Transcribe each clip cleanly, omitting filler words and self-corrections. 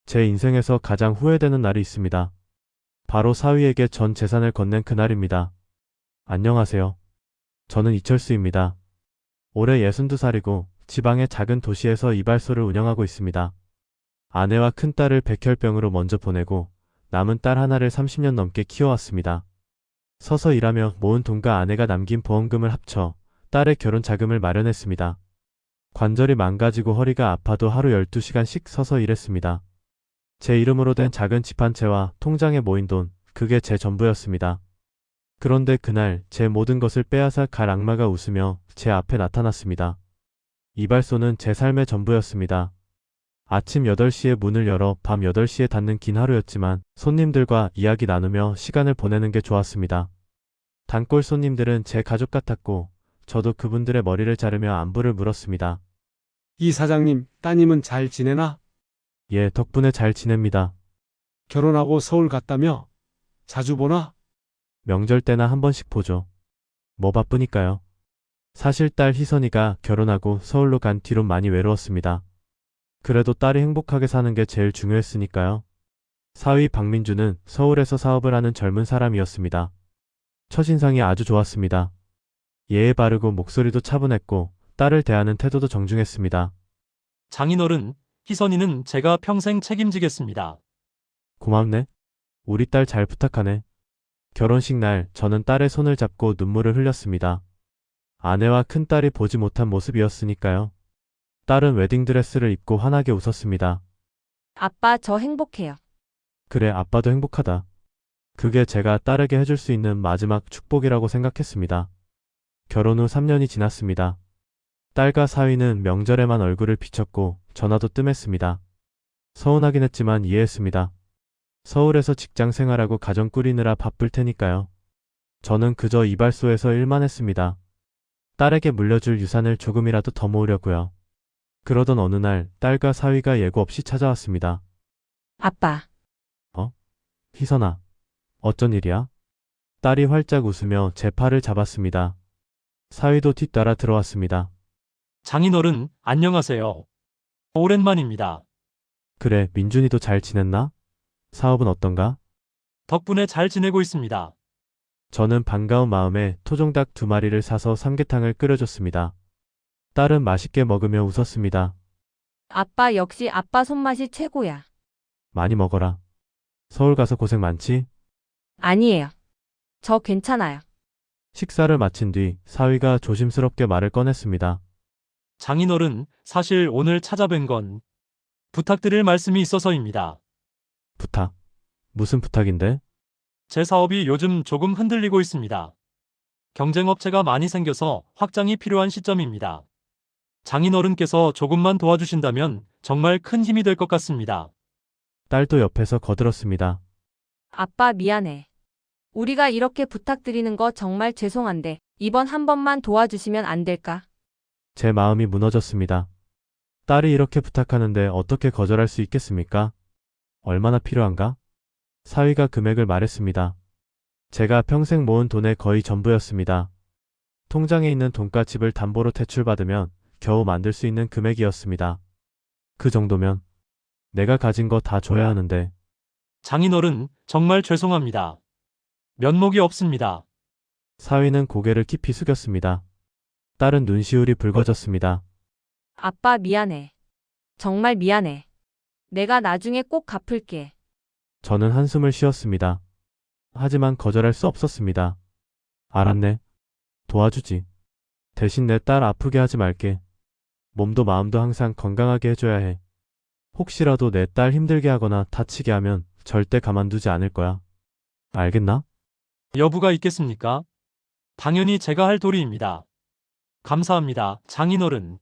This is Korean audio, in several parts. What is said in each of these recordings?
제 인생에서 가장 후회되는 날이 있습니다. 바로 사위에게 전 재산을 건넨 그날입니다. 안녕하세요. 저는 이철수입니다. 올해 62살이고 지방의 작은 도시에서 이발소를 운영하고 있습니다. 아내와 큰딸을 백혈병으로 먼저 보내고 남은 딸 하나를 30년 넘게 키워왔습니다. 서서 일하며 모은 돈과 아내가 남긴 보험금을 합쳐 딸의 결혼 자금을 마련했습니다. 관절이 망가지고 허리가 아파도 하루 12시간씩 서서 일했습니다. 제 이름으로 된 작은 집 한 채와 통장에 모인 돈, 그게 제 전부였습니다. 그런데 그날 제 모든 것을 빼앗아 갈 악마가 웃으며 제 앞에 나타났습니다. 이발소는 제 삶의 전부였습니다. 아침 8시에 문을 열어 밤 8시에 닫는 긴 하루였지만 손님들과 이야기 나누며 시간을 보내는 게 좋았습니다. 단골 손님들은 제 가족 같았고 저도 그분들의 머리를 자르며 안부를 물었습니다. 이 사장님, 따님은 잘 지내나? 예, 덕분에 잘 지냅니다. 결혼하고 서울 갔다며? 자주 보나? 명절 때나 한 번씩 보죠. 뭐 바쁘니까요. 사실 딸 희선이가 결혼하고 서울로 간 뒤론 많이 외로웠습니다. 그래도 딸이 행복하게 사는 게 제일 중요했으니까요. 사위 박민주는 서울에서 사업을 하는 젊은 사람이었습니다. 첫인상이 아주 좋았습니다. 예의 바르고 목소리도 차분했고 딸을 대하는 태도도 정중했습니다. 장인어른, 희선이는 제가 평생 책임지겠습니다. 고맙네. 우리 딸 잘 부탁하네. 결혼식 날 저는 딸의 손을 잡고 눈물을 흘렸습니다. 아내와 큰딸이 보지 못한 모습이었으니까요. 딸은 웨딩드레스를 입고 환하게 웃었습니다. 아빠, 저 행복해요. 그래, 아빠도 행복하다. 그게 제가 딸에게 해줄 수 있는 마지막 축복이라고 생각했습니다. 결혼 후 3년이 지났습니다. 딸과 사위는 명절에만 얼굴을 비췄고 전화도 뜸했습니다. 서운하긴 했지만 이해했습니다. 서울에서 직장 생활하고 가정 꾸리느라 바쁠 테니까요. 저는 그저 이발소에서 일만 했습니다. 딸에게 물려줄 유산을 조금이라도 더 모으려고요. 그러던 어느 날 딸과 사위가 예고 없이 찾아왔습니다. 아빠, 희선아, 어쩐 일이야? 딸이 활짝 웃으며 제 팔을 잡았습니다. 사위도 뒤따라 들어왔습니다. 장인어른, 안녕하세요. 오랜만입니다. 그래, 민준이도 잘 지냈나? 사업은 어떤가? 덕분에 잘 지내고 있습니다. 저는 반가운 마음에 토종닭 2마리를 사서 삼계탕을 끓여줬습니다. 딸은 맛있게 먹으며 웃었습니다. 아빠 역시 아빠 손맛이 최고야. 많이 먹어라. 서울 가서 고생 많지? 아니에요. 저 괜찮아요. 식사를 마친 뒤 사위가 조심스럽게 말을 꺼냈습니다. 장인어른, 사실 오늘 찾아뵌 건 부탁드릴 말씀이 있어서입니다. 부탁? 무슨 부탁인데? 제 사업이 요즘 조금 흔들리고 있습니다. 경쟁업체가 많이 생겨서 확장이 필요한 시점입니다. 장인어른께서 조금만 도와주신다면 정말 큰 힘이 될 것 같습니다. 딸도 옆에서 거들었습니다. 아빠 미안해. 우리가 이렇게 부탁드리는 거 정말 죄송한데 이번 한 번만 도와주시면 안 될까? 제 마음이 무너졌습니다. 딸이 이렇게 부탁하는데 어떻게 거절할 수 있겠습니까? 얼마나 필요한가? 사위가 금액을 말했습니다. 제가 평생 모은 돈의 거의 전부였습니다. 통장에 있는 돈가집을 담보로 대출받으면 겨우 만들 수 있는 금액이었습니다. 그 정도면 내가 가진 거 다 줘야 하는데. 장인어른, 정말 죄송합니다. 면목이 없습니다. 사위는 고개를 깊이 숙였습니다. 딸은 눈시울이 붉어졌습니다. 아빠 미안해. 정말 미안해. 내가 나중에 꼭 갚을게. 저는 한숨을 쉬었습니다. 하지만 거절할 수 없었습니다. 알았네. 도와주지. 대신 내 딸 아프게 하지 말게. 몸도 마음도 항상 건강하게 해줘야 해. 혹시라도 내 딸 힘들게 하거나 다치게 하면 절대 가만두지 않을 거야. 알겠나? 여부가 있겠습니까? 당연히 제가 할 도리입니다. 감사합니다, 장인어른.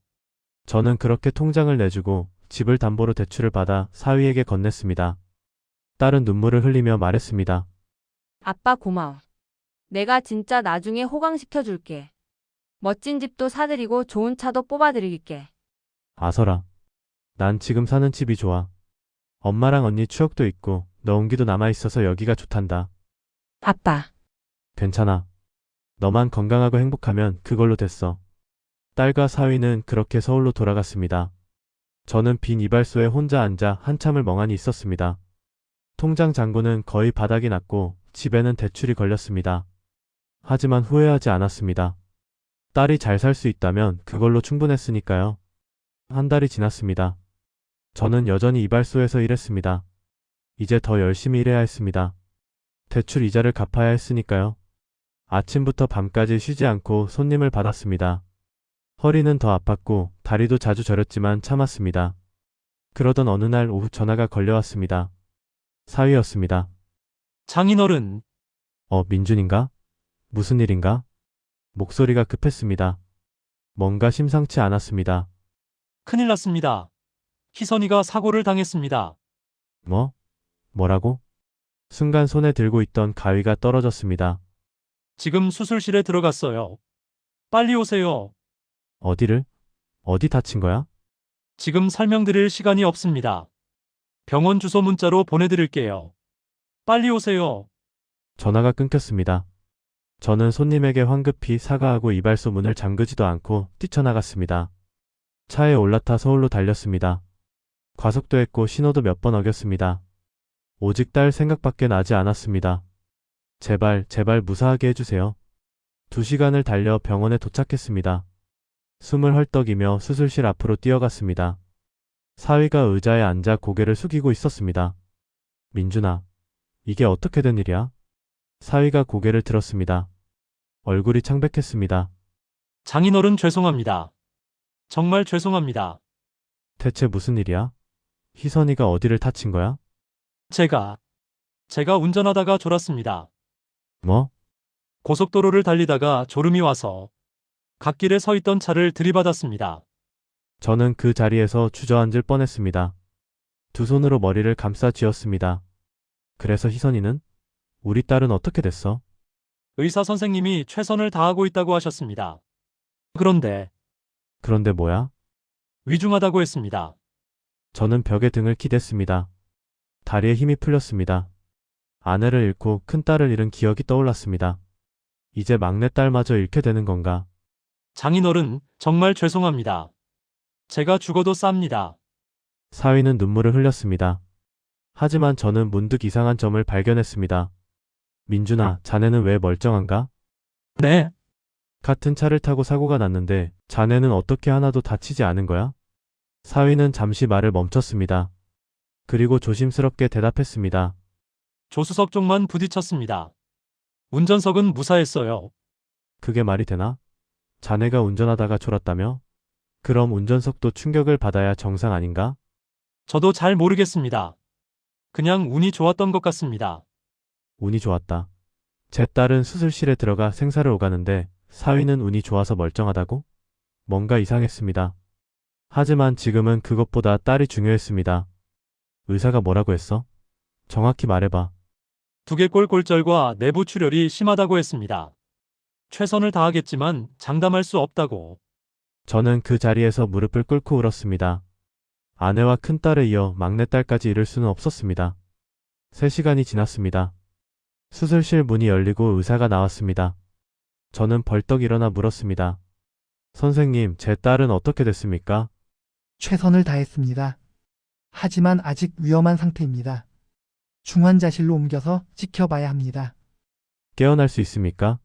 저는 그렇게 통장을 내주고 집을 담보로 대출을 받아 사위에게 건넸습니다. 딸은 눈물을 흘리며 말했습니다. 아빠 고마워. 내가 진짜 나중에 호강시켜줄게. 멋진 집도 사드리고 좋은 차도 뽑아드릴게. 아서라. 난 지금 사는 집이 좋아. 엄마랑 언니 추억도 있고 너 온기도 남아있어서 여기가 좋단다. 아빠, 괜찮아. 너만 건강하고 행복하면 그걸로 됐어. 딸과 사위는 그렇게 서울로 돌아갔습니다. 저는 빈 이발소에 혼자 앉아 한참을 멍하니 있었습니다. 통장 잔고는 거의 바닥이 났고 집에는 대출이 걸렸습니다. 하지만 후회하지 않았습니다. 딸이 잘 살 수 있다면 그걸로 충분했으니까요. 한 달이 지났습니다. 저는 여전히 이발소에서 일했습니다. 이제 더 열심히 일해야 했습니다. 대출 이자를 갚아야 했으니까요. 아침부터 밤까지 쉬지 않고 손님을 받았습니다. 허리는 더 아팠고 다리도 자주 저렸지만 참았습니다. 그러던 어느 날 오후 전화가 걸려왔습니다. 사위였습니다. 장인어른, 민준인가? 무슨 일인가? 목소리가 급했습니다. 뭔가 심상치 않았습니다. 큰일 났습니다. 희선이가 사고를 당했습니다. 뭐라고? 순간 손에 들고 있던 가위가 떨어졌습니다. 지금 수술실에 들어갔어요. 빨리 오세요. 어디를? 어디 다친 거야? 지금 설명드릴 시간이 없습니다. 병원 주소 문자로 보내드릴게요. 빨리 오세요. 전화가 끊겼습니다. 저는 손님에게 황급히 사과하고 이발소 문을 잠그지도 않고 뛰쳐나갔습니다. 차에 올라타 서울로 달렸습니다. 과속도 했고 신호도 몇 번 어겼습니다. 오직 딸 생각밖에 나지 않았습니다. 제발 무사하게 해주세요. 2시간을 달려 병원에 도착했습니다. 숨을 헐떡이며 수술실 앞으로 뛰어갔습니다. 사위가 의자에 앉아 고개를 숙이고 있었습니다. 민준아, 이게 어떻게 된 일이야? 사위가 고개를 들었습니다. 얼굴이 창백했습니다. 장인어른 죄송합니다. 정말 죄송합니다. 대체 무슨 일이야? 희선이가 어디를 다친 거야? 제가 운전하다가 졸았습니다. 뭐? 고속도로를 달리다가 졸음이 와서 갓길에 서 있던 차를 들이받았습니다. 저는 그 자리에서 주저앉을 뻔했습니다. 두 손으로 머리를 감싸 쥐었습니다. 그래서 희선이는? 우리 딸은 어떻게 됐어? 의사 선생님이 최선을 다하고 있다고 하셨습니다. 그런데 그런데 뭐야? 위중하다고 했습니다. 저는 벽에 등을 기댔습니다. 다리에 힘이 풀렸습니다. 아내를 잃고 큰딸을 잃은 기억이 떠올랐습니다. 이제 막내딸마저 잃게 되는 건가? 장인어른, 정말 죄송합니다. 제가 죽어도 쌉니다. 사위는 눈물을 흘렸습니다. 하지만 저는 문득 이상한 점을 발견했습니다. 민준아, 자네는 왜 멀쩡한가? 네, 같은 차를 타고 사고가 났는데 자네는 어떻게 하나도 다치지 않은 거야? 사위는 잠시 말을 멈췄습니다. 그리고 조심스럽게 대답했습니다. 조수석 쪽만 부딪혔습니다. 운전석은 무사했어요. 그게 말이 되나? 자네가 운전하다가 졸았다며? 그럼 운전석도 충격을 받아야 정상 아닌가? 저도 잘 모르겠습니다. 그냥 운이 좋았던 것 같습니다. 운이 좋았다. 제 딸은 수술실에 들어가 생사를 오가는데 사위는 운이 좋아서 멀쩡하다고? 뭔가 이상했습니다. 하지만 지금은 그것보다 딸이 중요했습니다. 의사가 뭐라고 했어? 정확히 말해봐. 두개골 골절과 내부 출혈이 심하다고 했습니다. 최선을 다하겠지만 장담할 수 없다고. 저는 그 자리에서 무릎을 꿇고 울었습니다. 아내와 큰딸에 이어 막내딸까지 잃을 수는 없었습니다. 3시간이 지났습니다. 수술실 문이 열리고 의사가 나왔습니다. 저는 벌떡 일어나 물었습니다. 선생님, 제 딸은 어떻게 됐습니까? 최선을 다했습니다. 하지만 아직 위험한 상태입니다. 중환자실로 옮겨서 지켜봐야 합니다. 깨어날 수 있습니까?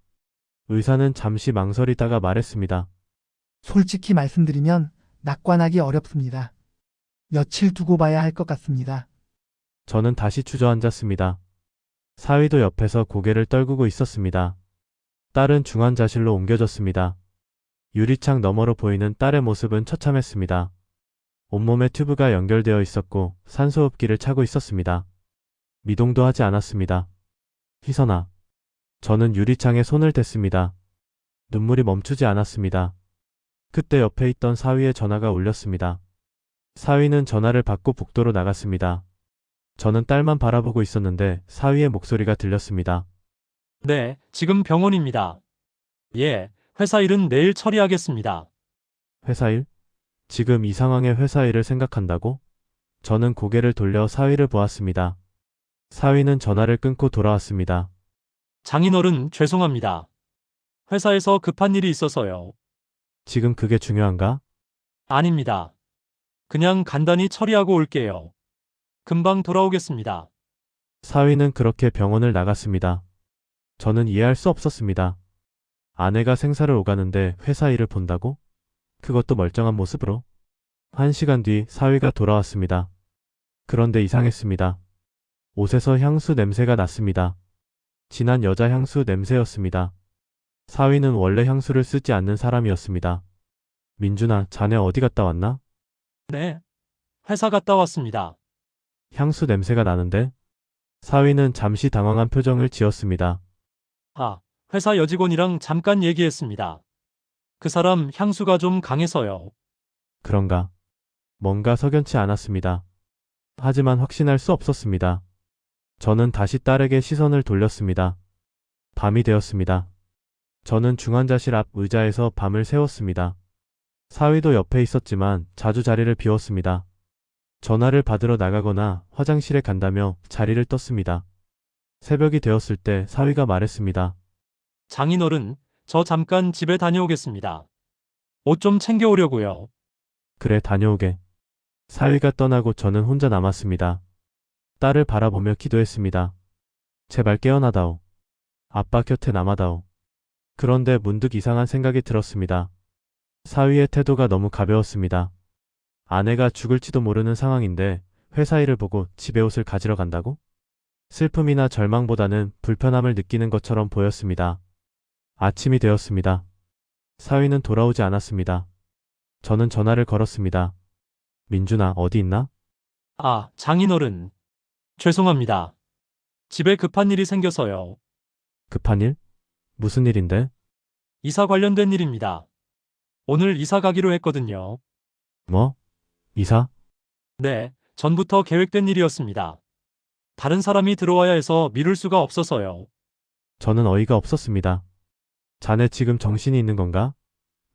의사는 잠시 망설이다가 말했습니다. 솔직히 말씀드리면 낙관하기 어렵습니다. 며칠 두고 봐야 할 것 같습니다. 저는 다시 주저앉았습니다. 사위도 옆에서 고개를 떨구고 있었습니다. 딸은 중환자실로 옮겨졌습니다. 유리창 너머로 보이는 딸의 모습은 처참했습니다. 온몸에 튜브가 연결되어 있었고 산소흡기를 차고 있었습니다. 미동도 하지 않았습니다. 희선아. 저는 유리창에 손을 댔습니다. 눈물이 멈추지 않았습니다. 그때 옆에 있던 사위의 전화가 울렸습니다. 사위는 전화를 받고 복도로 나갔습니다. 저는 딸만 바라보고 있었는데 사위의 목소리가 들렸습니다. 네, 지금 병원입니다. 예, 회사 일은 내일 처리하겠습니다. 회사 일? 지금 이 상황에 회사 일을 생각한다고? 저는 고개를 돌려 사위를 보았습니다. 사위는 전화를 끊고 돌아왔습니다. 장인어른, 죄송합니다. 회사에서 급한 일이 있어서요. 지금 그게 중요한가? 아닙니다. 그냥 간단히 처리하고 올게요. 금방 돌아오겠습니다. 사위는 그렇게 병원을 나갔습니다. 저는 이해할 수 없었습니다. 아내가 생사를 오가는데 회사 일을 본다고? 그것도 멀쩡한 모습으로? 1시간 뒤 사위가 돌아왔습니다. 그런데 이상했습니다. 옷에서 향수 냄새가 났습니다. 진한 여자 향수 냄새였습니다. 사위는 원래 향수를 쓰지 않는 사람이었습니다. 민준아, 자네 어디 갔다 왔나? 네. 회사 갔다 왔습니다. 향수 냄새가 나는데? 사위는 잠시 당황한 표정을 지었습니다. 아, 회사 여직원이랑 잠깐 얘기했습니다. 그 사람 향수가 좀 강해서요. 그런가? 뭔가 석연치 않았습니다. 하지만 확신할 수 없었습니다. 저는 다시 딸에게 시선을 돌렸습니다. 밤이 되었습니다. 저는 중환자실 앞 의자에서 밤을 새웠습니다. 사위도 옆에 있었지만 자주 자리를 비웠습니다. 전화를 받으러 나가거나 화장실에 간다며 자리를 떴습니다. 새벽이 되었을 때 사위가 말했습니다. 장인어른, 저 잠깐 집에 다녀오겠습니다. 옷 좀 챙겨오려고요. 그래, 다녀오게. 사위가 떠나고 저는 혼자 남았습니다. 딸을 바라보며 기도했습니다. 제발 깨어나다오. 아빠 곁에 남아다오. 그런데 문득 이상한 생각이 들었습니다. 사위의 태도가 너무 가벼웠습니다. 아내가 죽을지도 모르는 상황인데 회사 일을 보고 집에 옷을 가지러 간다고? 슬픔이나 절망보다는 불편함을 느끼는 것처럼 보였습니다. 아침이 되었습니다. 사위는 돌아오지 않았습니다. 저는 전화를 걸었습니다. 민준아, 어디 있나? 아, 장인어른. 죄송합니다. 집에 급한 일이 생겨서요. 급한 일? 무슨 일인데? 이사 관련된 일입니다. 오늘 이사 가기로 했거든요. 뭐? 이사? 네, 전부터 계획된 일이었습니다. 다른 사람이 들어와야 해서 미룰 수가 없어서요. 저는 어이가 없었습니다. 자네 지금 정신이 있는 건가?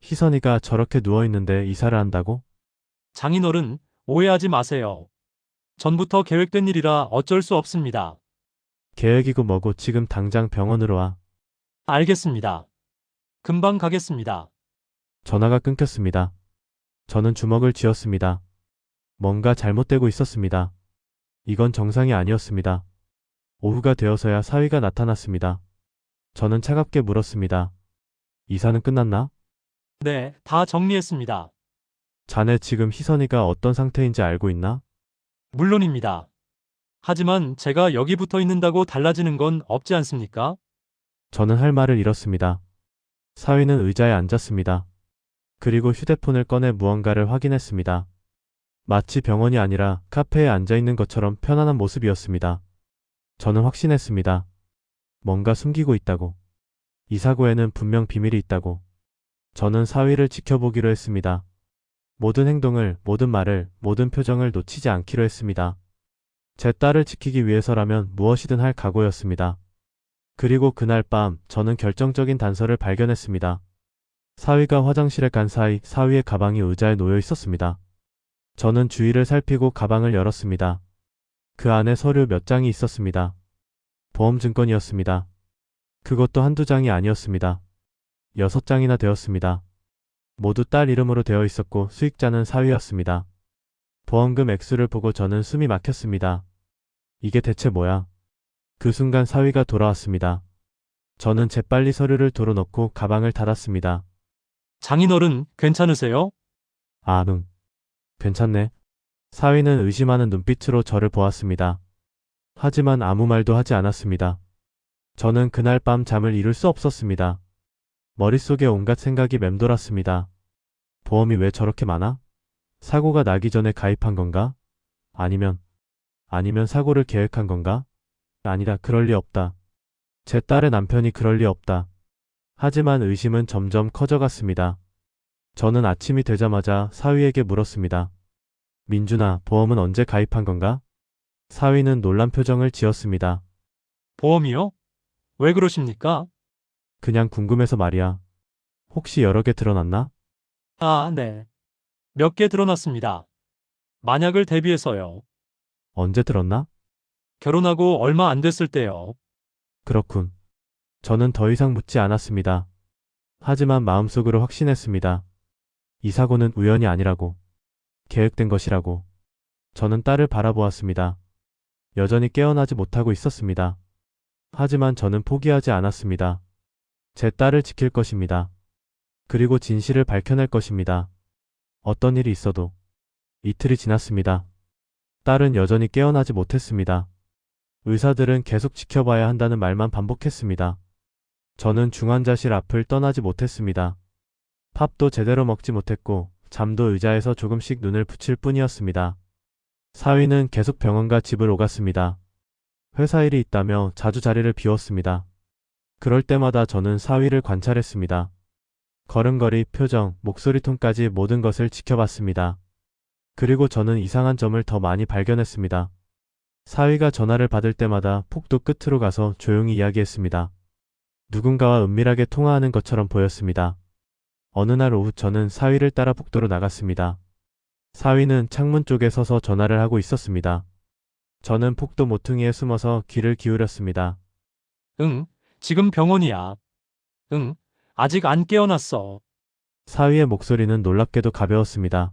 희선이가 저렇게 누워있는데 이사를 한다고? 장인어른, 오해하지 마세요. 전부터 계획된 일이라 어쩔 수 없습니다. 계획이고 뭐고 지금 당장 병원으로 와. 알겠습니다. 금방 가겠습니다. 전화가 끊겼습니다. 저는 주먹을 쥐었습니다. 뭔가 잘못되고 있었습니다. 이건 정상이 아니었습니다. 오후가 되어서야 사위가 나타났습니다. 저는 차갑게 물었습니다. 이사는 끝났나? 네, 다 정리했습니다. 자네 지금 희선이가 어떤 상태인지 알고 있나? 물론입니다. 하지만 제가 여기 붙어 있는다고 달라지는 건 없지 않습니까? 저는 할 말을 잃었습니다. 사위는 의자에 앉았습니다. 그리고 휴대폰을 꺼내 무언가를 확인했습니다. 마치 병원이 아니라 카페에 앉아있는 것처럼 편안한 모습이었습니다. 저는 확신했습니다. 뭔가 숨기고 있다고. 이 사고에는 분명 비밀이 있다고. 저는 사위를 지켜보기로 했습니다. 모든 행동을, 모든 말을, 모든 표정을 놓치지 않기로 했습니다. 제 딸을 지키기 위해서라면 무엇이든 할 각오였습니다. 그리고 그날 밤 저는 결정적인 단서를 발견했습니다. 사위가 화장실에 간 사이 사위의 가방이 의자에 놓여 있었습니다. 저는 주위를 살피고 가방을 열었습니다. 그 안에 서류 몇 장이 있었습니다. 보험증권이었습니다. 그것도 한두 장이 아니었습니다. 6장이나 되었습니다. 모두 딸 이름으로 되어 있었고 수익자는 사위였습니다. 보험금 액수를 보고 저는 숨이 막혔습니다. 이게 대체 뭐야? 그 순간 사위가 돌아왔습니다. 저는 재빨리 서류를 도로놓고 가방을 닫았습니다. 장인어른, 괜찮으세요? 아, 응. 괜찮네. 사위는 의심하는 눈빛으로 저를 보았습니다. 하지만 아무 말도 하지 않았습니다. 저는 그날 밤 잠을 이룰 수 없었습니다. 머릿속에 온갖 생각이 맴돌았습니다. 보험이 왜 저렇게 많아? 사고가 나기 전에 가입한 건가? 아니면 사고를 계획한 건가? 아니다, 그럴 리 없다. 제 딸의 남편이 그럴 리 없다. 하지만 의심은 점점 커져갔습니다. 저는 아침이 되자마자 사위에게 물었습니다. 민준아, 보험은 언제 가입한 건가? 사위는 놀란 표정을 지었습니다. 보험이요? 왜 그러십니까? 그냥 궁금해서 말이야. 혹시 여러 개 드러났나? 아, 네. 몇 개 드러났습니다. 만약을 대비해서요. 언제 들었나? 결혼하고 얼마 안 됐을 때요. 그렇군. 저는 더 이상 묻지 않았습니다. 하지만 마음속으로 확신했습니다. 이 사고는 우연이 아니라고. 계획된 것이라고. 저는 딸을 바라보았습니다. 여전히 깨어나지 못하고 있었습니다. 하지만 저는 포기하지 않았습니다. 제 딸을 지킬 것입니다. 그리고 진실을 밝혀낼 것입니다. 어떤 일이 있어도. 이틀이 지났습니다. 딸은 여전히 깨어나지 못했습니다. 의사들은 계속 지켜봐야 한다는 말만 반복했습니다. 저는 중환자실 앞을 떠나지 못했습니다. 밥도 제대로 먹지 못했고 잠도 의자에서 조금씩 눈을 붙일 뿐이었습니다. 사위는 계속 병원과 집을 오갔습니다. 회사 일이 있다며 자주 자리를 비웠습니다. 그럴 때마다 저는 사위를 관찰했습니다. 걸음걸이, 표정, 목소리 톤까지 모든 것을 지켜봤습니다. 그리고 저는 이상한 점을 더 많이 발견했습니다. 사위가 전화를 받을 때마다 폭도 끝으로 가서 조용히 이야기했습니다. 누군가와 은밀하게 통화하는 것처럼 보였습니다. 어느 날 오후 저는 사위를 따라 복도로 나갔습니다. 사위는 창문 쪽에 서서 전화를 하고 있었습니다. 저는 폭도 모퉁이에 숨어서 귀를 기울였습니다. 응, 지금 병원이야. 응, 아직 안 깨어났어. 사위의 목소리는 놀랍게도 가벼웠습니다.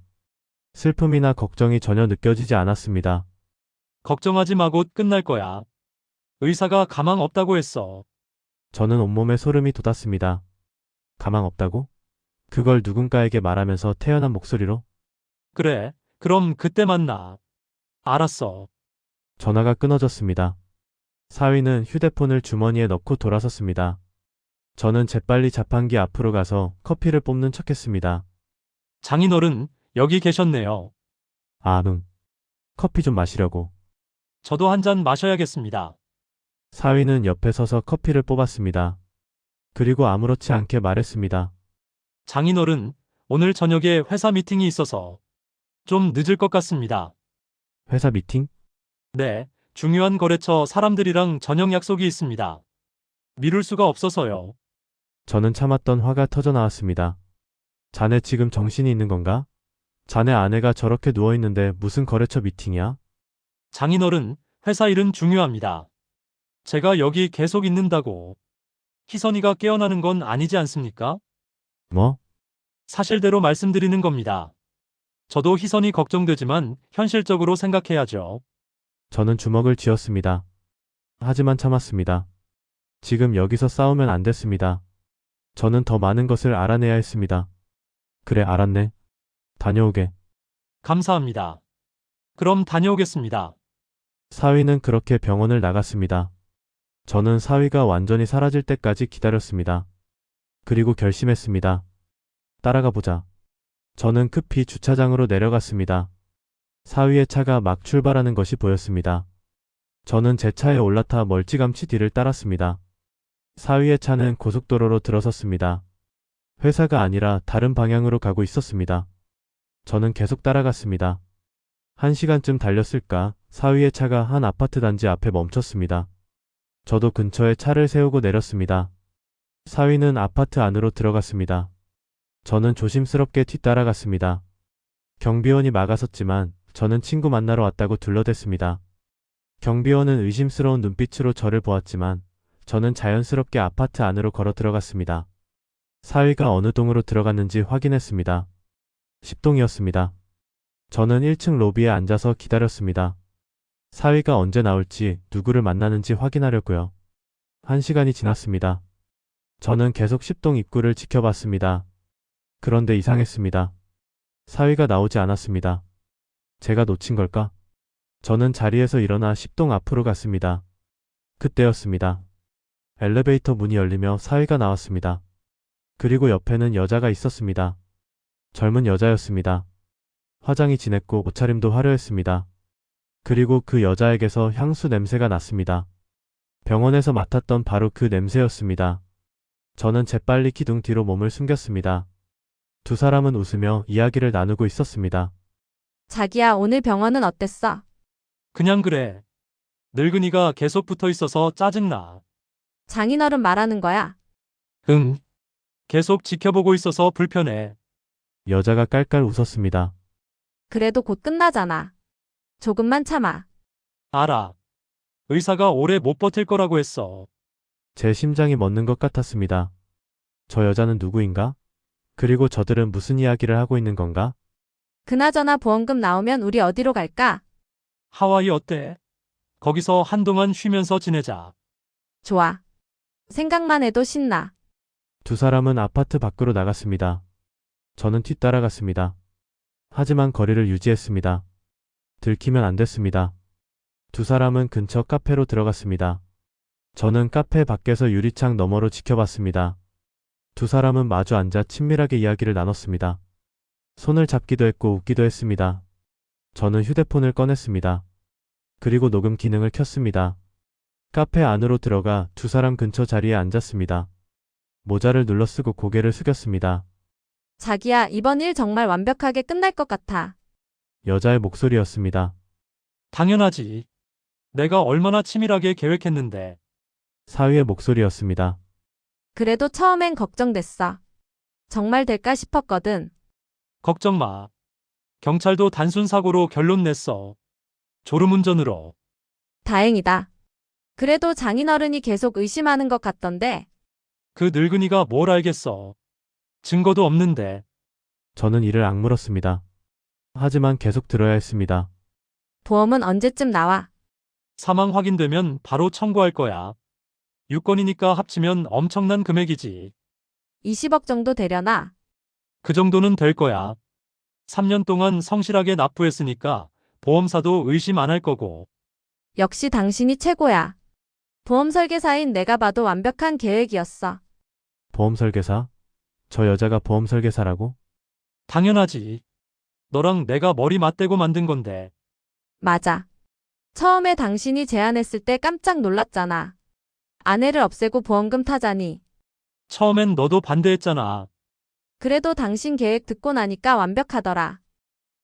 슬픔이나 걱정이 전혀 느껴지지 않았습니다. 걱정하지 마, 곧 끝날 거야. 의사가 가망 없다고 했어. 저는 온몸에 소름이 돋았습니다. 가망 없다고? 그걸 누군가에게 말하면서 태연한 목소리로? 그래, 그럼 그때 만나. 알았어. 전화가 끊어졌습니다. 사위는 휴대폰을 주머니에 넣고 돌아섰습니다. 저는 재빨리 자판기 앞으로 가서 커피를 뽑는 척했습니다. 장인어른, 여기 계셨네요. 아, 응. 커피 좀 마시려고. 저도 한 잔 마셔야겠습니다. 사위는 옆에 서서 커피를 뽑았습니다. 그리고 아무렇지 않게 말했습니다. 장인어른, 오늘 저녁에 회사 미팅이 있어서 좀 늦을 것 같습니다. 회사 미팅? 네, 중요한 거래처 사람들이랑 저녁 약속이 있습니다. 미룰 수가 없어서요. 저는 참았던 화가 터져 나왔습니다. 자네 지금 정신이 있는 건가? 자네 아내가 저렇게 누워있는데 무슨 거래처 미팅이야? 장인어른, 회사 일은 중요합니다. 제가 여기 계속 있는다고. 희선이가 깨어나는 건 아니지 않습니까? 뭐? 사실대로 말씀드리는 겁니다. 저도 희선이 걱정되지만 현실적으로 생각해야죠. 저는 주먹을 쥐었습니다. 하지만 참았습니다. 지금 여기서 싸우면 안 됐습니다. 저는 더 많은 것을 알아내야 했습니다. 그래, 알았네. 다녀오게. 감사합니다. 그럼 다녀오겠습니다. 사위는 그렇게 병원을 나갔습니다. 저는 사위가 완전히 사라질 때까지 기다렸습니다. 그리고 결심했습니다. 따라가 보자. 저는 급히 주차장으로 내려갔습니다. 사위의 차가 막 출발하는 것이 보였습니다. 저는 제 차에 올라타 멀찌감치 뒤를 따랐습니다. 사위의 차는 고속도로로 들어섰습니다. 회사가 아니라 다른 방향으로 가고 있었습니다. 저는 계속 따라갔습니다. 1시간쯤 달렸을까 사위의 차가 한 아파트 단지 앞에 멈췄습니다. 저도 근처에 차를 세우고 내렸습니다. 사위는 아파트 안으로 들어갔습니다. 저는 조심스럽게 뒤따라갔습니다. 경비원이 막아섰지만 저는 친구 만나러 왔다고 둘러댔습니다. 경비원은 의심스러운 눈빛으로 저를 보았지만 저는 자연스럽게 아파트 안으로 걸어 들어갔습니다. 사위가 어느 동으로 들어갔는지 확인했습니다. 10동이었습니다. 저는 1층 로비에 앉아서 기다렸습니다. 사위가 언제 나올지 누구를 만나는지 확인하려고요. 1시간이 지났습니다. 저는 계속 10동 입구를 지켜봤습니다. 그런데 이상했습니다. 사위가 나오지 않았습니다. 제가 놓친 걸까? 저는 자리에서 일어나 10동 앞으로 갔습니다. 그때였습니다. 엘리베이터 문이 열리며 사위가 나왔습니다. 그리고 옆에는 여자가 있었습니다. 젊은 여자였습니다. 화장이 진했고 옷차림도 화려했습니다. 그리고 그 여자에게서 향수 냄새가 났습니다. 병원에서 맡았던 바로 그 냄새였습니다. 저는 재빨리 기둥 뒤로 몸을 숨겼습니다. 두 사람은 웃으며 이야기를 나누고 있었습니다. 자기야, 오늘 병원은 어땠어? 그냥 그래. 늙은이가 계속 붙어 있어서 짜증나. 장인어른 말하는 거야. 응. 계속 지켜보고 있어서 불편해. 여자가 깔깔 웃었습니다. 그래도 곧 끝나잖아. 조금만 참아. 알아. 의사가 오래 못 버틸 거라고 했어. 제 심장이 멎는 것 같았습니다. 저 여자는 누구인가? 그리고 저들은 무슨 이야기를 하고 있는 건가? 그나저나 보험금 나오면 우리 어디로 갈까? 하와이 어때? 거기서 한동안 쉬면서 지내자. 좋아. 생각만 해도 신나. 두 사람은 아파트 밖으로 나갔습니다. 저는 뒤따라갔습니다. 하지만 거리를 유지했습니다. 들키면 안 됐습니다. 두 사람은 근처 카페로 들어갔습니다. 저는 카페 밖에서 유리창 너머로 지켜봤습니다. 두 사람은 마주 앉아 친밀하게 이야기를 나눴습니다. 손을 잡기도 했고 웃기도 했습니다. 저는 휴대폰을 꺼냈습니다. 그리고 녹음 기능을 켰습니다. 카페 안으로 들어가 두 사람 근처 자리에 앉았습니다. 모자를 눌러 쓰고 고개를 숙였습니다. 자기야, 이번 일 정말 완벽하게 끝날 것 같아. 여자의 목소리였습니다. 당연하지. 내가 얼마나 치밀하게 계획했는데. 사위의 목소리였습니다. 그래도 처음엔 걱정됐어. 정말 될까 싶었거든. 걱정 마. 경찰도 단순 사고로 결론 냈어. 졸음운전으로. 다행이다. 그래도 장인어른이 계속 의심하는 것 같던데. 그 늙은이가 뭘 알겠어. 증거도 없는데. 저는 이를 악물었습니다. 하지만 계속 들어야 했습니다. 보험은 언제쯤 나와? 사망 확인되면 바로 청구할 거야. 유권이니까 합치면 엄청난 금액이지. 20억 정도 되려나? 그 정도는 될 거야. 3년 동안 성실하게 납부했으니까 보험사도 의심 안 할 거고. 역시 당신이 최고야. 보험 설계사인 내가 봐도 완벽한 계획이었어. 보험 설계사? 저 여자가 보험 설계사라고? 당연하지. 너랑 내가 머리 맞대고 만든 건데. 맞아. 처음에 당신이 제안했을 때 깜짝 놀랐잖아. 아내를 없애고 보험금 타자니. 처음엔 너도 반대했잖아. 그래도 당신 계획 듣고 나니까 완벽하더라.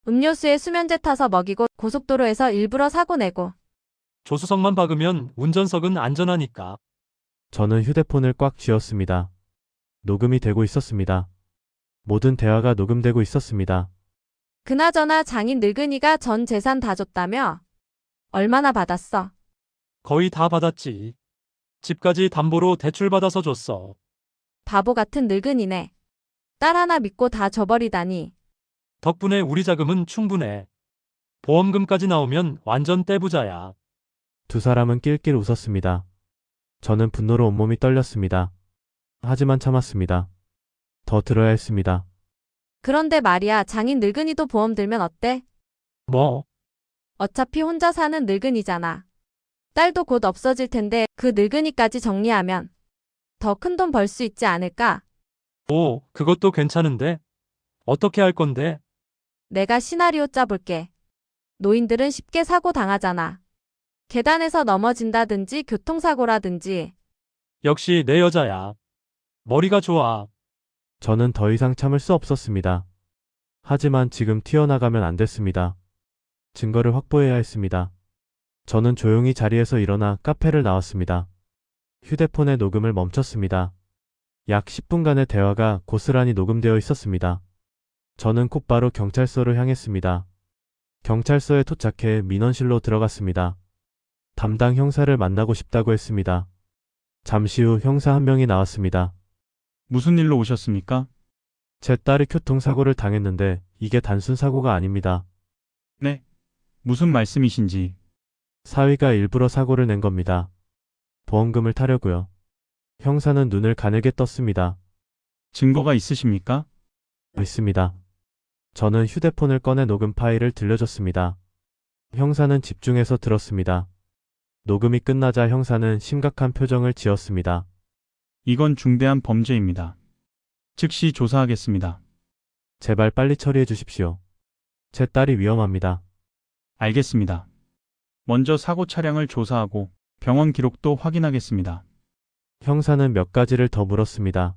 음료수에 수면제 타서 먹이고 고속도로에서 일부러 사고 내고. 조수석만 박으면 운전석은 안전하니까. 저는 휴대폰을 꽉 쥐었습니다. 녹음이 되고 있었습니다. 모든 대화가 녹음되고 있었습니다. 그나저나 장인 늙은이가 전 재산 다 줬다며? 얼마나 받았어? 거의 다 받았지. 집까지 담보로 대출받아서 줬어. 바보 같은 늙은이네. 딸 하나 믿고 다 줘버리다니. 덕분에 우리 자금은 충분해. 보험금까지 나오면 완전 떼부자야. 두 사람은 낄낄 웃었습니다. 저는 분노로 온몸이 떨렸습니다. 하지만 참았습니다. 더 들어야 했습니다. 그런데 말이야, 장인 늙은이도 보험 들면 어때? 뭐? 어차피 혼자 사는 늙은이잖아. 딸도 곧 없어질 텐데 그 늙은이까지 정리하면 더 큰 돈 벌 수 있지 않을까? 오, 그것도 괜찮은데? 어떻게 할 건데? 내가 시나리오 짜볼게. 노인들은 쉽게 사고 당하잖아. 계단에서 넘어진다든지 교통사고라든지. 역시 내 여자야. 머리가 좋아. 저는 더 이상 참을 수 없었습니다. 하지만 지금 튀어나가면 안 됐습니다. 증거를 확보해야 했습니다. 저는 조용히 자리에서 일어나 카페를 나왔습니다. 휴대폰의 녹음을 멈췄습니다. 약 10분간의 대화가 고스란히 녹음되어 있었습니다. 저는 곧바로 경찰서를 향했습니다. 경찰서에 도착해 민원실로 들어갔습니다. 담당 형사를 만나고 싶다고 했습니다. 잠시 후 형사 한 명이 나왔습니다. 무슨 일로 오셨습니까? 제 딸이 교통사고를 당했는데 이게 단순 사고가 아닙니다. 네. 무슨 말씀이신지. 사위가 일부러 사고를 낸 겁니다. 보험금을 타려고요. 형사는 눈을 가늘게 떴습니다. 증거가 있으십니까? 있습니다. 저는 휴대폰을 꺼내 녹음 파일을 들려줬습니다. 형사는 집중해서 들었습니다. 녹음이 끝나자 형사는 심각한 표정을 지었습니다. 이건 중대한 범죄입니다. 즉시 조사하겠습니다. 제발 빨리 처리해 주십시오. 제 딸이 위험합니다. 알겠습니다. 먼저 사고 차량을 조사하고 병원 기록도 확인하겠습니다. 형사는 몇 가지를 더 물었습니다.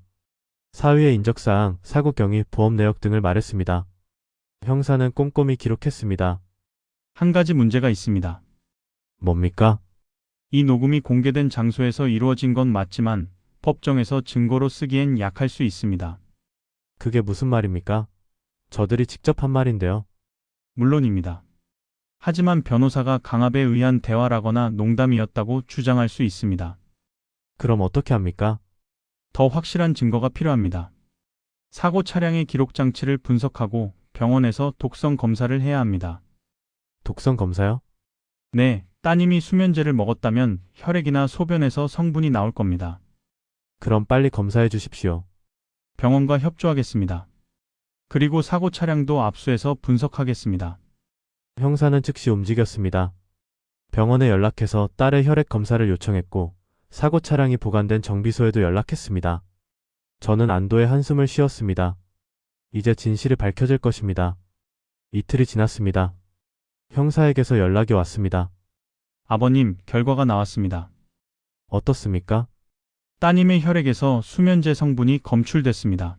사위의 인적사항, 사고 경위, 보험 내역 등을 말했습니다. 형사는 꼼꼼히 기록했습니다. 한 가지 문제가 있습니다. 뭡니까? 이 녹음이 공개된 장소에서 이루어진 건 맞지만 법정에서 증거로 쓰기엔 약할 수 있습니다. 그게 무슨 말입니까? 저들이 직접 한 말인데요. 물론입니다. 하지만 변호사가 강압에 의한 대화라거나 농담이었다고 주장할 수 있습니다. 그럼 어떻게 합니까? 더 확실한 증거가 필요합니다. 사고 차량의 기록 장치를 분석하고 병원에서 독성 검사를 해야 합니다. 독성 검사요? 네, 따님이 수면제를 먹었다면 혈액이나 소변에서 성분이 나올 겁니다. 그럼 빨리 검사해 주십시오. 병원과 협조하겠습니다. 그리고 사고 차량도 압수해서 분석하겠습니다. 형사는 즉시 움직였습니다. 병원에 연락해서 딸의 혈액 검사를 요청했고 사고 차량이 보관된 정비소에도 연락했습니다. 저는 안도의 한숨을 쉬었습니다. 이제 진실이 밝혀질 것입니다. 이틀이 지났습니다. 형사에게서 연락이 왔습니다. 아버님, 결과가 나왔습니다. 어떻습니까? 따님의 혈액에서 수면제 성분이 검출됐습니다.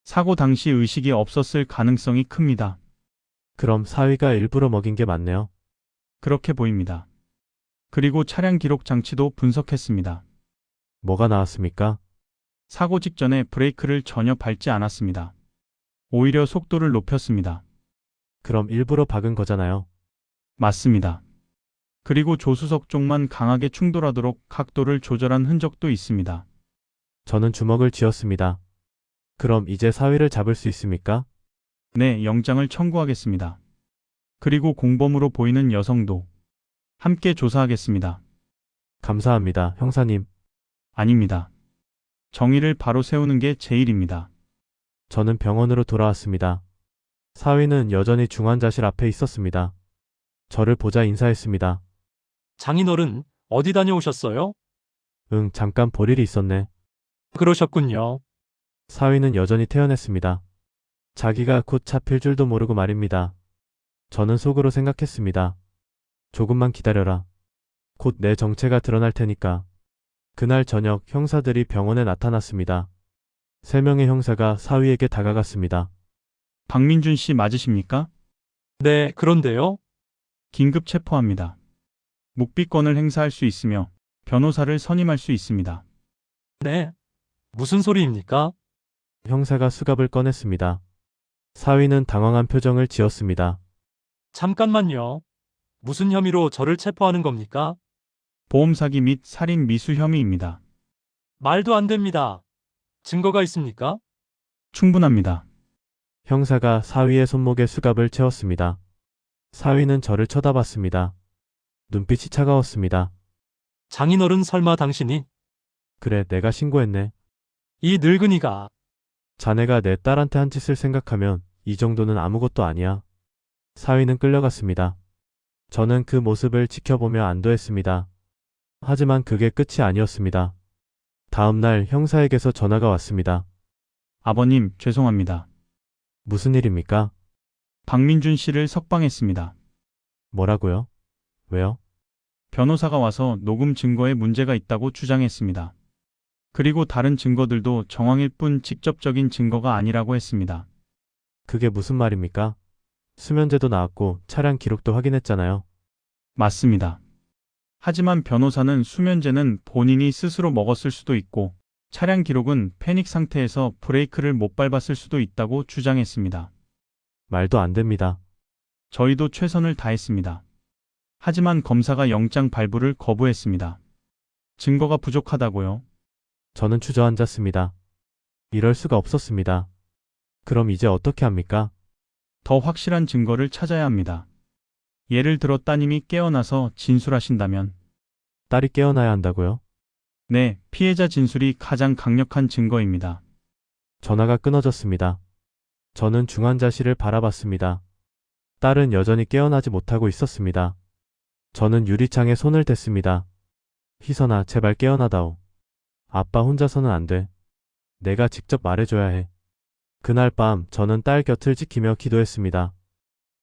사고 당시 의식이 없었을 가능성이 큽니다. 그럼 사위가 일부러 먹인 게 맞네요. 그렇게 보입니다. 그리고 차량 기록 장치도 분석했습니다. 뭐가 나왔습니까? 사고 직전에 브레이크를 전혀 밟지 않았습니다. 오히려 속도를 높였습니다. 그럼 일부러 박은 거잖아요. 맞습니다. 그리고 조수석 쪽만 강하게 충돌하도록 각도를 조절한 흔적도 있습니다. 저는 주먹을 쥐었습니다. 그럼 이제 사위를 잡을 수 있습니까? 네, 영장을 청구하겠습니다. 그리고 공범으로 보이는 여성도 함께 조사하겠습니다. 감사합니다, 형사님. 아닙니다. 정의를 바로 세우는 게 제 일입니다. 저는 병원으로 돌아왔습니다. 사위는 여전히 중환자실 앞에 있었습니다. 저를 보자 인사했습니다. 장인어른, 어디 다녀오셨어요? 응, 잠깐 볼 일이 있었네. 그러셨군요. 사위는 여전히 태연했습니다. 자기가 곧 잡힐 줄도 모르고 말입니다. 저는 속으로 생각했습니다. 조금만 기다려라. 곧 내 정체가 드러날 테니까. 그날 저녁 형사들이 병원에 나타났습니다. 3명의 형사가 사위에게 다가갔습니다. 박민준 씨 맞으십니까? 네, 그런데요. 긴급 체포합니다. 묵비권을 행사할 수 있으며 변호사를 선임할 수 있습니다. 네. 무슨 소리입니까? 형사가 수갑을 꺼냈습니다. 사위는 당황한 표정을 지었습니다. 잠깐만요. 무슨 혐의로 저를 체포하는 겁니까? 보험 사기 및 살인 미수 혐의입니다. 말도 안 됩니다. 증거가 있습니까? 충분합니다. 형사가 사위의 손목에 수갑을 채웠습니다. 사위는 저를 쳐다봤습니다. 눈빛이 차가웠습니다. 장인어른 설마 당신이 그래, 내가 신고했네. 이 늙은이가 자네가 내 딸한테 한 짓을 생각하면 이 정도는 아무것도 아니야. 사위는 끌려갔습니다. 저는 그 모습을 지켜보며 안도했습니다. 하지만 그게 끝이 아니었습니다. 다음 날 형사에게서 전화가 왔습니다. 아버님, 죄송합니다. 무슨 일입니까? 박민준 씨를 석방했습니다. 뭐라고요? 왜요? 변호사가 와서 녹음 증거에 문제가 있다고 주장했습니다. 그리고 다른 증거들도 정황일 뿐 직접적인 증거가 아니라고 했습니다. 그게 무슨 말입니까? 수면제도 나왔고 차량 기록도 확인했잖아요. 맞습니다. 하지만 변호사는 수면제는 본인이 스스로 먹었을 수도 있고 차량 기록은 패닉 상태에서 브레이크를 못 밟았을 수도 있다고 주장했습니다. 말도 안 됩니다. 저희도 최선을 다했습니다. 하지만 검사가 영장 발부를 거부했습니다. 증거가 부족하다고요? 저는 주저앉았습니다. 이럴 수가 없었습니다. 그럼 이제 어떻게 합니까? 더 확실한 증거를 찾아야 합니다. 예를 들어 따님이 깨어나서 진술하신다면, 딸이 깨어나야 한다고요? 네, 피해자 진술이 가장 강력한 증거입니다. 전화가 끊어졌습니다. 저는 중환자실을 바라봤습니다. 딸은 여전히 깨어나지 못하고 있었습니다. 저는 유리창에 손을 댔습니다. 희선아, 제발 깨어나다오. 아빠 혼자서는 안 돼. 내가 직접 말해줘야 해. 그날 밤 저는 딸 곁을 지키며 기도했습니다.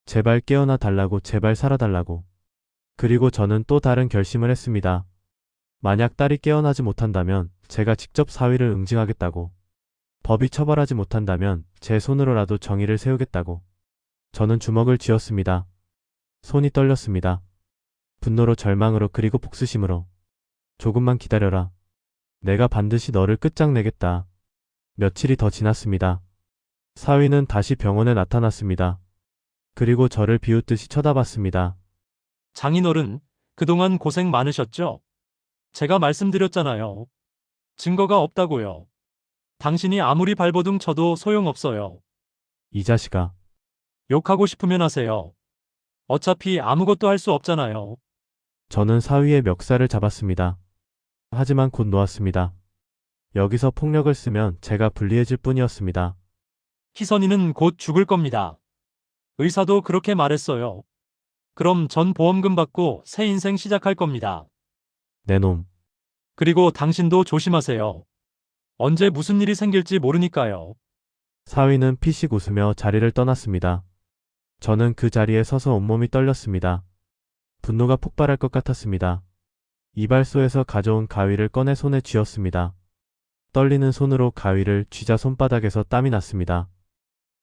제발 깨어나 달라고, 제발 살아달라고. 그리고 저는 또 다른 결심을 했습니다. 만약 딸이 깨어나지 못한다면 제가 직접 사위를 응징하겠다고. 법이 처벌하지 못한다면 제 손으로라도 정의를 세우겠다고. 저는 주먹을 쥐었습니다. 손이 떨렸습니다. 분노로, 절망으로, 그리고 복수심으로. 조금만 기다려라. 내가 반드시 너를 끝장내겠다. 며칠이 더 지났습니다. 사위는 다시 병원에 나타났습니다. 그리고 저를 비웃듯이 쳐다봤습니다. 장인어른, 그동안 고생 많으셨죠? 제가 말씀드렸잖아요. 증거가 없다고요. 당신이 아무리 발버둥 쳐도 소용없어요. 이 자식아. 욕하고 싶으면 하세요. 어차피 아무것도 할 수 없잖아요. 저는 사위의 멱살을 잡았습니다. 하지만 곧 놓았습니다. 여기서 폭력을 쓰면 제가 불리해질 뿐이었습니다. 희선이는 곧 죽을 겁니다. 의사도 그렇게 말했어요. 그럼 전 보험금 받고 새 인생 시작할 겁니다. 내 놈. 그리고 당신도 조심하세요. 언제 무슨 일이 생길지 모르니까요. 사위는 피식 웃으며 자리를 떠났습니다. 저는 그 자리에 서서 온몸이 떨렸습니다. 분노가 폭발할 것 같았습니다. 이발소에서 가져온 가위를 꺼내 손에 쥐었습니다. 떨리는 손으로 가위를 쥐자 손바닥에서 땀이 났습니다.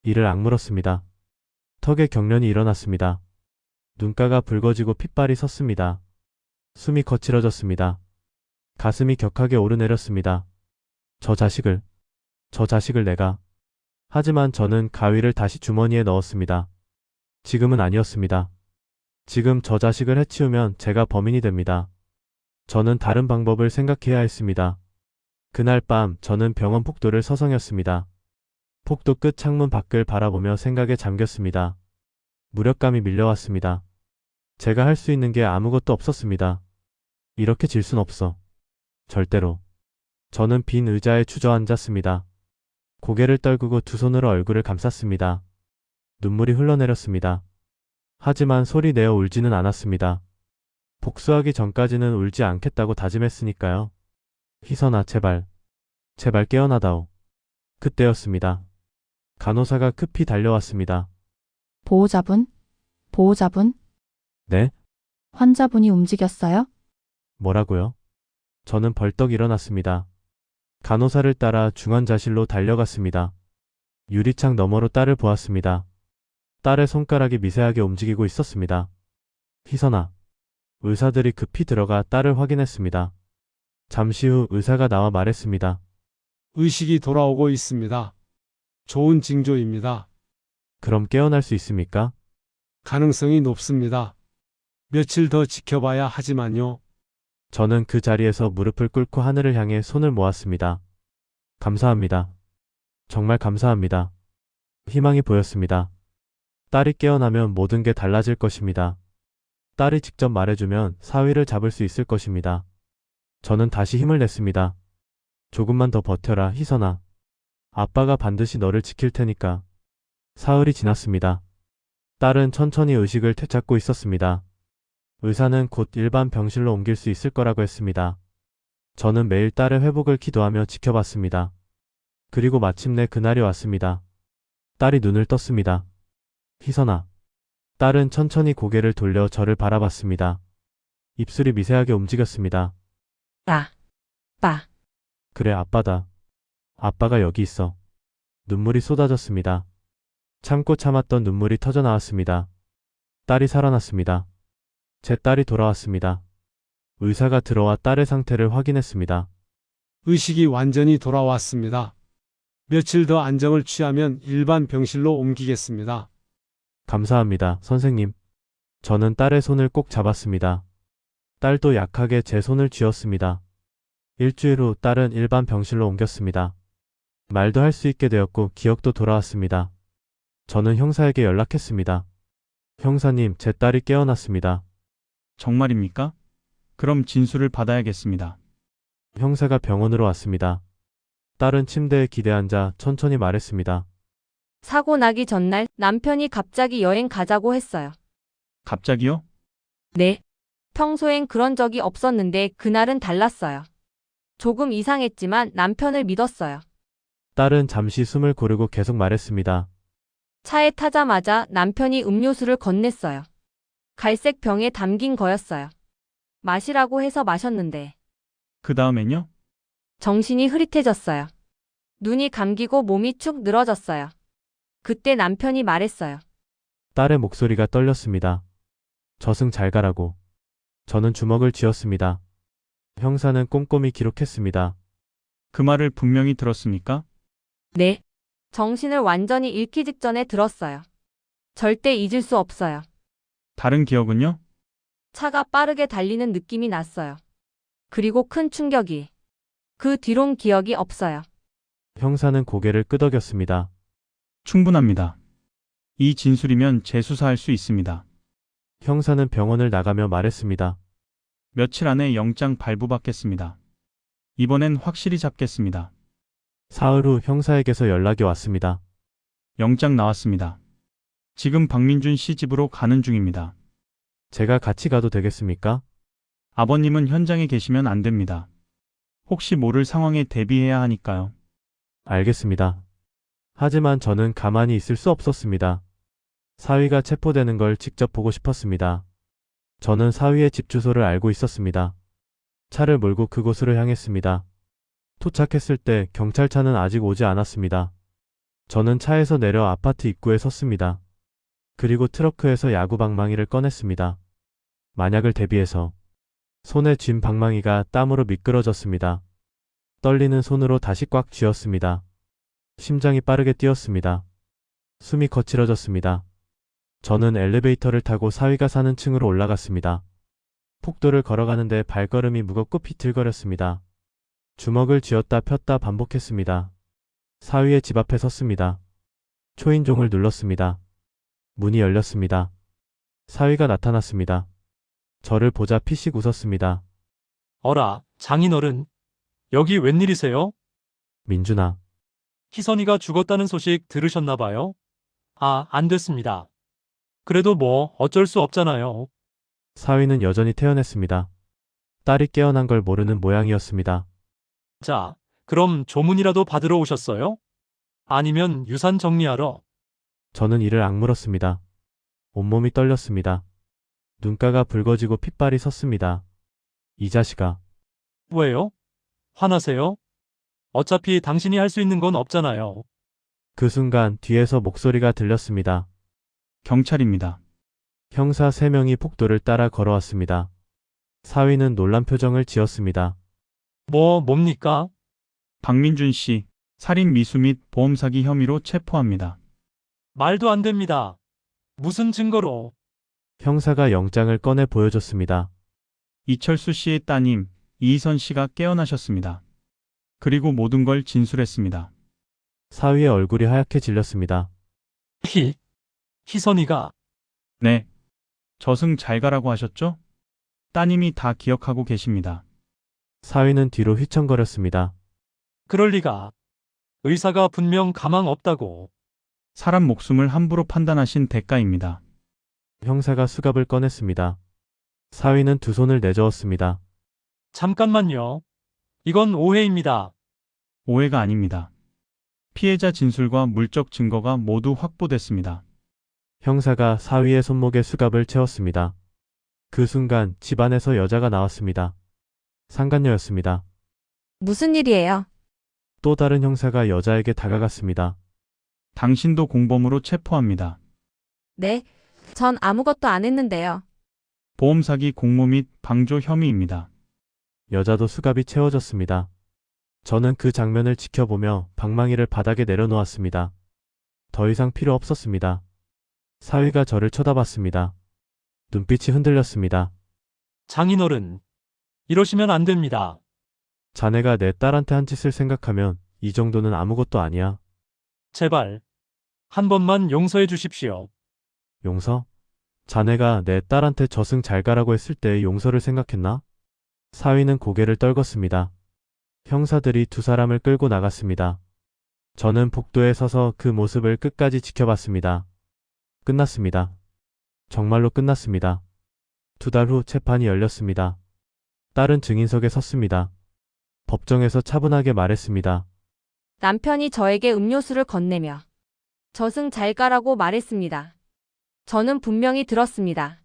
이를 악물었습니다. 턱에 경련이 일어났습니다. 눈가가 붉어지고 핏발이 섰습니다. 숨이 거칠어졌습니다. 가슴이 격하게 오르내렸습니다. 저 자식을 내가. 하지만 저는 가위를 다시 주머니에 넣었습니다. 지금은 아니었습니다. 지금 저 자식을 해치우면 제가 범인이 됩니다. 저는 다른 방법을 생각해야 했습니다. 그날 밤 저는 병원 복도를 서성였습니다. 복도 끝 창문 밖을 바라보며 생각에 잠겼습니다. 무력감이 밀려왔습니다. 제가 할 수 있는 게 아무것도 없었습니다. 이렇게 질 순 없어. 절대로. 저는 빈 의자에 주저앉았습니다. 고개를 떨구고 두 손으로 얼굴을 감쌌습니다. 눈물이 흘러내렸습니다. 하지만 소리 내어 울지는 않았습니다. 복수하기 전까지는 울지 않겠다고 다짐했으니까요. 희선아, 제발 깨어나다오. 그때였습니다. 간호사가 급히 달려왔습니다. 보호자분? 네? 환자분이 움직였어요? 뭐라고요? 저는 벌떡 일어났습니다. 간호사를 따라 중환자실로 달려갔습니다. 유리창 너머로 딸을 보았습니다. 딸의 손가락이 미세하게 움직이고 있었습니다. 희선아. 의사들이 급히 들어가 딸을 확인했습니다. 잠시 후 의사가 나와 말했습니다. 의식이 돌아오고 있습니다. 좋은 징조입니다. 그럼 깨어날 수 있습니까? 가능성이 높습니다. 며칠 더 지켜봐야 하지만요. 저는 그 자리에서 무릎을 꿇고 하늘을 향해 손을 모았습니다. 감사합니다. 정말 감사합니다. 희망이 보였습니다. 딸이 깨어나면 모든 게 달라질 것입니다. 딸이 직접 말해주면 사위를 잡을 수 있을 것입니다. 저는 다시 힘을 냈습니다. 조금만 더 버텨라, 희선아. 아빠가 반드시 너를 지킬 테니까. 사흘이 지났습니다. 딸은 천천히 의식을 되찾고 있었습니다. 의사는 곧 일반 병실로 옮길 수 있을 거라고 했습니다. 저는 매일 딸의 회복을 기도하며 지켜봤습니다. 그리고 마침내 그날이 왔습니다. 딸이 눈을 떴습니다. 희선아. 딸은 천천히 고개를 돌려 저를 바라봤습니다. 입술이 미세하게 움직였습니다. 아빠. 그래, 아빠다. 아빠가 여기 있어. 눈물이 쏟아졌습니다. 참고 참았던 눈물이 터져 나왔습니다. 딸이 살아났습니다. 제 딸이 돌아왔습니다. 의사가 들어와 딸의 상태를 확인했습니다. 의식이 완전히 돌아왔습니다. 며칠 더 안정을 취하면 일반 병실로 옮기겠습니다. 감사합니다, 선생님. 저는 딸의 손을 꼭 잡았습니다. 딸도 약하게 제 손을 쥐었습니다. 일주일 후 딸은 일반 병실로 옮겼습니다. 말도 할 수 있게 되었고 기억도 돌아왔습니다. 저는 형사에게 연락했습니다. 형사님, 제 딸이 깨어났습니다. 정말입니까? 그럼 진술을 받아야겠습니다. 형사가 병원으로 왔습니다. 딸은 침대에 기대앉아 천천히 말했습니다. 사고 나기 전날 남편이 갑자기 여행 가자고 했어요. 갑자기요? 네. 평소엔 그런 적이 없었는데 그날은 달랐어요. 조금 이상했지만 남편을 믿었어요. 딸은 잠시 숨을 고르고 계속 말했습니다. 차에 타자마자 남편이 음료수를 건넸어요. 갈색 병에 담긴 거였어요. 마시라고 해서 마셨는데 그 다음엔요? 정신이 흐릿해졌어요. 눈이 감기고 몸이 축 늘어졌어요. 그때 남편이 말했어요. 딸의 목소리가 떨렸습니다. 저승 잘 가라고. 저는 주먹을 쥐었습니다. 형사는 꼼꼼히 기록했습니다. 그 말을 분명히 들었습니까? 네. 정신을 완전히 잃기 직전에 들었어요. 절대 잊을 수 없어요. 다른 기억은요? 차가 빠르게 달리는 느낌이 났어요. 그리고 큰 충격이. 그 뒤론 기억이 없어요. 형사는 고개를 끄덕였습니다. 충분합니다. 이 진술이면 재수사할 수 있습니다. 형사는 병원을 나가며 말했습니다. 며칠 안에 영장 발부받겠습니다. 이번엔 확실히 잡겠습니다. 사흘 후 형사에게서 연락이 왔습니다. 영장 나왔습니다. 지금 박민준 씨 집으로 가는 중입니다. 제가 같이 가도 되겠습니까? 아버님은 현장에 계시면 안 됩니다. 혹시 모를 상황에 대비해야 하니까요. 알겠습니다. 하지만 저는 가만히 있을 수 없었습니다. 사위가 체포되는 걸 직접 보고 싶었습니다. 저는 사위의 집 주소를 알고 있었습니다. 차를 몰고 그곳으로 향했습니다. 도착했을 때 경찰차는 아직 오지 않았습니다. 저는 차에서 내려 아파트 입구에 섰습니다. 그리고 트렁크에서 야구 방망이를 꺼냈습니다. 만약을 대비해서 손에 쥔 방망이가 땀으로 미끄러졌습니다. 떨리는 손으로 다시 꽉 쥐었습니다. 심장이 빠르게 뛰었습니다. 숨이 거칠어졌습니다. 저는 엘리베이터를 타고 사위가 사는 층으로 올라갔습니다. 폭도를 걸어가는데 발걸음이 무겁고 비틀거렸습니다. 주먹을 쥐었다 폈다 반복했습니다. 사위의 집 앞에 섰습니다. 초인종을 눌렀습니다. 문이 열렸습니다. 사위가 나타났습니다. 저를 보자 피식 웃었습니다. 어라, 장인어른. 여기 웬일이세요? 민준아, 희선이가 죽었다는 소식 들으셨나 봐요? 아, 안 됐습니다. 그래도 뭐 어쩔 수 없잖아요. 사위는 여전히 태연했습니다. 딸이 깨어난 걸 모르는 모양이었습니다. 자, 그럼 조문이라도 받으러 오셨어요? 아니면 유산 정리하러? 저는 이를 악물었습니다. 온몸이 떨렸습니다. 눈가가 붉어지고 핏발이 섰습니다. 이 자식아, 왜요? 화나세요? 어차피 당신이 할 수 있는 건 없잖아요. 그 순간 뒤에서 목소리가 들렸습니다. 경찰입니다. 형사 3명이 폭도를 따라 걸어왔습니다. 사위는 놀란 표정을 지었습니다. 뭡니까? 박민준 씨, 살인 미수 및 보험 사기 혐의로 체포합니다. 말도 안 됩니다. 무슨 증거로? 형사가 영장을 꺼내 보여줬습니다. 이철수 씨의 따님 이희선 씨가 깨어나셨습니다. 그리고 모든 걸 진술했습니다. 사위의 얼굴이 하얗게 질렸습니다. 희선이가 네. 저승 잘 가라고 하셨죠? 따님이 다 기억하고 계십니다. 사위는 뒤로 휘청거렸습니다. 그럴 리가. 의사가 분명 가망 없다고. 사람 목숨을 함부로 판단하신 대가입니다. 형사가 수갑을 꺼냈습니다. 사위는 두 손을 내저었습니다. 잠깐만요. 이건 오해입니다. 오해가 아닙니다. 피해자 진술과 물적 증거가 모두 확보됐습니다. 형사가 사위의 손목에 수갑을 채웠습니다. 그 순간 집안에서 여자가 나왔습니다. 상간녀였습니다. 무슨 일이에요? 또 다른 형사가 여자에게 다가갔습니다. 당신도 공범으로 체포합니다. 네, 전 아무것도 안 했는데요. 보험 사기 공모 및 방조 혐의입니다. 여자도 수갑이 채워졌습니다. 저는 그 장면을 지켜보며 방망이를 바닥에 내려놓았습니다. 더 이상 필요 없었습니다. 사위가 저를 쳐다봤습니다. 눈빛이 흔들렸습니다. 장인어른. 이러시면 안 됩니다. 자네가 내 딸한테 한 짓을 생각하면 이 정도는 아무것도 아니야. 제발. 한 번만 용서해 주십시오. 용서? 자네가 내 딸한테 저승 잘 가라고 했을 때 용서를 생각했나? 사위는 고개를 떨궜습니다. 형사들이 두 사람을 끌고 나갔습니다. 저는 복도에 서서 그 모습을 끝까지 지켜봤습니다. 끝났습니다. 정말로 끝났습니다. 2달 후 재판이 열렸습니다. 딸은 증인석에 섰습니다. 법정에서 차분하게 말했습니다. 남편이 저에게 음료수를 건네며 저승 잘 가라고 말했습니다. 저는 분명히 들었습니다.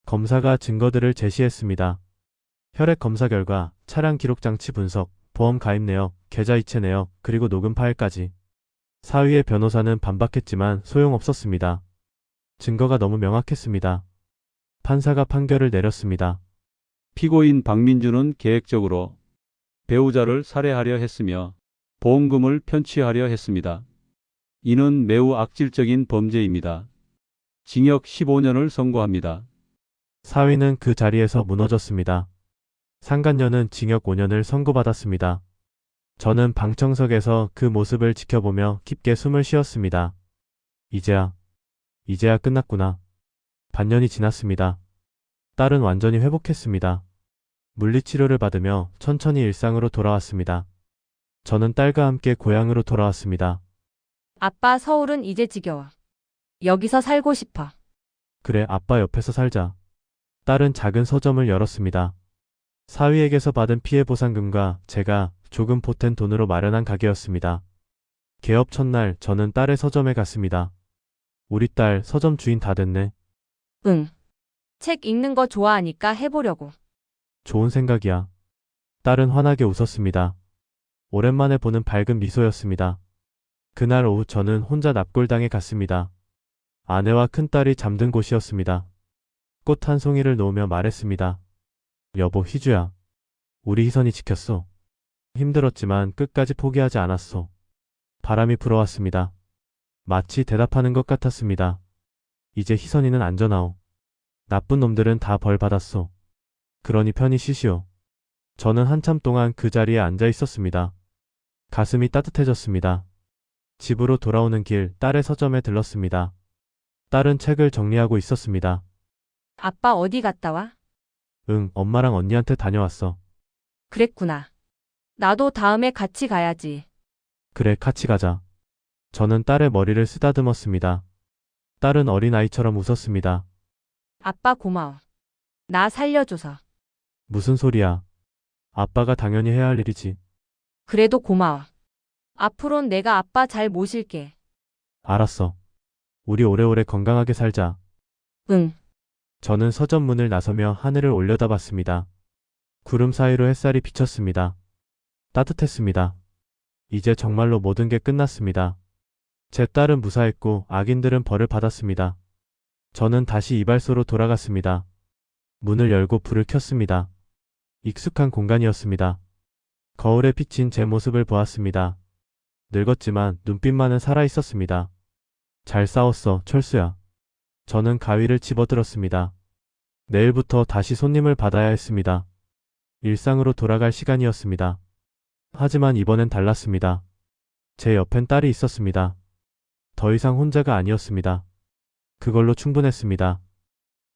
검사가 증거들을 제시했습니다. 혈액 검사 결과, 차량 기록 장치 분석, 보험 가입 내역, 계좌 이체 내역, 그리고 녹음 파일까지. 사위의 변호사는 반박했지만 소용없었습니다. 증거가 너무 명확했습니다. 판사가 판결을 내렸습니다. 피고인 박민준은 계획적으로 배우자를 살해하려 했으며 보험금을 편취하려 했습니다. 이는 매우 악질적인 범죄입니다. 징역 15년을 선고합니다. 사위는 그 자리에서 무너졌습니다. 상간녀는 징역 5년을 선고받았습니다. 저는 방청석에서 그 모습을 지켜보며 깊게 숨을 쉬었습니다. 이제야 이제야 끝났구나. 반년이 지났습니다. 딸은 완전히 회복했습니다. 물리치료를 받으며 천천히 일상으로 돌아왔습니다. 저는 딸과 함께 고향으로 돌아왔습니다. 아빠, 서울은 이제 지겨워. 여기서 살고 싶어. 그래, 아빠 옆에서 살자. 딸은 작은 서점을 열었습니다. 사위에게서 받은 피해 보상금과 제가 조금 보탠 돈으로 마련한 가게였습니다. 개업 첫날 저는 딸의 서점에 갔습니다. 우리 딸 서점 주인 다 됐네. 응. 책 읽는 거 좋아하니까 해보려고. 좋은 생각이야. 딸은 환하게 웃었습니다. 오랜만에 보는 밝은 미소였습니다. 그날 오후 저는 혼자 납골당에 갔습니다. 아내와 큰딸이 잠든 곳이었습니다. 꽃 한 송이를 놓으며 말했습니다. 여보, 희주야. 우리 희선이 지켰어. 힘들었지만 끝까지 포기하지 않았어. 바람이 불어왔습니다. 마치 대답하는 것 같았습니다. 이제 희선이는 안전하오. 나쁜 놈들은 다 벌 받았어. 그러니 편히 쉬시오. 저는 한참 동안 그 자리에 앉아 있었습니다. 가슴이 따뜻해졌습니다. 집으로 돌아오는 길 딸의 서점에 들렀습니다. 딸은 책을 정리하고 있었습니다. 아빠 어디 갔다 와? 응, 엄마랑 언니한테 다녀왔어. 그랬구나. 나도 다음에 같이 가야지. 그래, 같이 가자. 저는 딸의 머리를 쓰다듬었습니다. 딸은 어린아이처럼 웃었습니다. 아빠 고마워. 나 살려줘서. 무슨 소리야. 아빠가 당연히 해야 할 일이지. 그래도 고마워. 앞으론 내가 아빠 잘 모실게. 알았어. 우리 오래오래 건강하게 살자. 응. 저는 서점 문을 나서며 하늘을 올려다봤습니다. 구름 사이로 햇살이 비쳤습니다. 따뜻했습니다. 이제 정말로 모든 게 끝났습니다. 제 딸은 무사했고 악인들은 벌을 받았습니다. 저는 다시 이발소로 돌아갔습니다. 문을 열고 불을 켰습니다. 익숙한 공간이었습니다. 거울에 비친 제 모습을 보았습니다. 늙었지만 눈빛만은 살아있었습니다. 잘 싸웠어, 철수야. 저는 가위를 집어들었습니다. 내일부터 다시 손님을 받아야 했습니다. 일상으로 돌아갈 시간이었습니다. 하지만 이번엔 달랐습니다. 제 옆엔 딸이 있었습니다. 더 이상 혼자가 아니었습니다. 그걸로 충분했습니다.